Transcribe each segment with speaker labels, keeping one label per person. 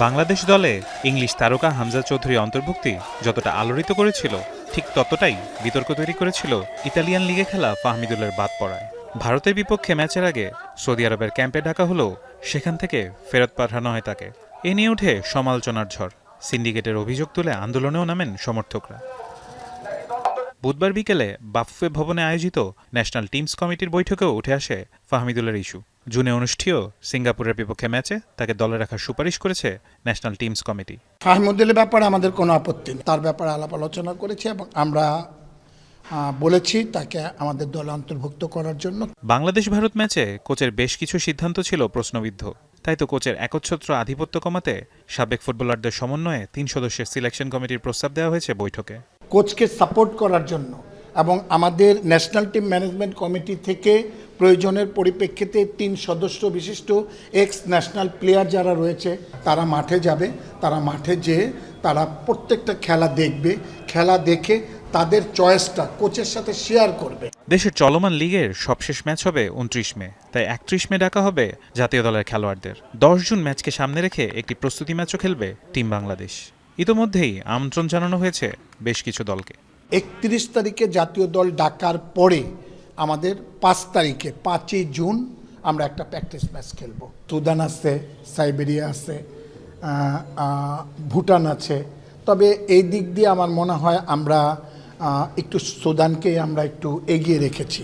Speaker 1: বাংলাদেশ দলে ইংলিশ তারকা হামজা চৌধুরী অন্তর্ভুক্তি যতটা আলোড়িত করেছিল, ঠিক ততটাই বিতর্ক তৈরি করেছিল ইতালিয়ান লিগে খেলা ফাহমিদুলের বাদ পড়ায়। ভারতের বিপক্ষে ম্যাচের আগে সৌদি আরবের ক্যাম্পে ডাকা হলেও সেখান থেকে ফেরত পাঠানো হয় তাকে। এ নিয়ে উঠে সমালোচনার ঝড়। সিন্ডিকেটের অভিযোগ তুলে আন্দোলনেও নামেন সমর্থকরা। বুধবার বিকেলে বাফুফে ভবনে আয়োজিত ন্যাশনাল টিমস কমিটির বৈঠকেও উঠে আসে ফাহমিদুলের ইস্যু। জুনে অনুষ্ঠেয় সিঙ্গাপুরের বিপক্ষে ম্যাচে তাকে দলে রাখার সুপারিশ করেছে ন্যাশনাল টিমস কমিটি।
Speaker 2: ফাহমিদুলের ব্যাপারে আমাদের কোনো আপত্তি নেই, তার ব্যাপারে আলাপ আলোচনা করেছি এবং আমরা বলেছি তাকে আমাদের দলে অন্তর্ভুক্ত করার জন্য।
Speaker 1: বাংলাদেশ ভারত ম্যাচে কোচের বেশ কিছু সিদ্ধান্ত ছিল প্রশ্নবিদ্ধ। তাই তো কোচের একচ্ছত্র আধিপত্য কমাতে সাবেক ফুটবলারদের সমন্বয়ে ৩ সদস্যের সিলেকশন কমিটির প্রস্তাব দেওয়া হয়েছে বৈঠকে।
Speaker 2: কোচকে সাপোর্ট করার জন্য এবং আমাদের ন্যাশনাল টিম ম্যানেজমেন্ট কমিটি থেকে প্রয়োজনের পরিপ্রেক্ষিতে ৩ সদস্য বিশিষ্ট এক্স ন্যাশনাল প্লেয়ার যারা রয়েছে তারা মাঠে যাবে। তারা মাঠে যেয়ে তারা প্রত্যেকটা খেলা দেখবে, খেলা দেখে তাদের চয়েসটা কোচের সাথে শেয়ার করবে।
Speaker 1: দেশের চলমান লিগের সবশেষ ম্যাচ হবে ২৯ মে, তাই ৩১ মে ডাকা হবে জাতীয় দলের খেলোয়াড়দের। ১০ জুন ম্যাচকে সামনে রেখে একটি প্রস্তুতি ম্যাচও খেলবে টিম বাংলাদেশ। ইতোমধ্যেই আমন্ত্রণ জানানো হয়েছে বেশ কিছু দলকে।
Speaker 2: ৩১ তারিখে জাতীয় দল ডাকার পরে আমাদের ৫ তারিখে ৫ই জুন আমরা একটা প্র্যাকটিস ম্যাচ খেলব। সুদান আছে, সাইবেরিয়া আছে, ভুটান আছে। তবে এই দিক দিয়ে আমার মনে হয় আমরা একটু সুদানকে আমরা একটু এগিয়ে রেখেছি।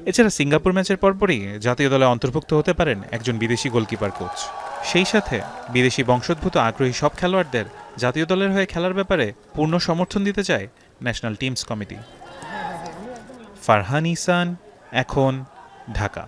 Speaker 1: এছাড়া সিঙ্গাপুর ম্যাচের পরপরই জাতীয় দলে অন্তর্ভুক্ত হতে পারেন একজন বিদেশি গোলকিপার কোচ। সেই সাথে বিদেশি বংশোদ্ভূত আগ্রহী সব খেলোয়াড়দের জাতীয় দলের হয়ে খেলার ব্যাপারে পূর্ণ সমর্থন দিতে চায় ন্যাশনাল টিমস কমিটি। ফারহান ইহসান, এখন, ঢাকা।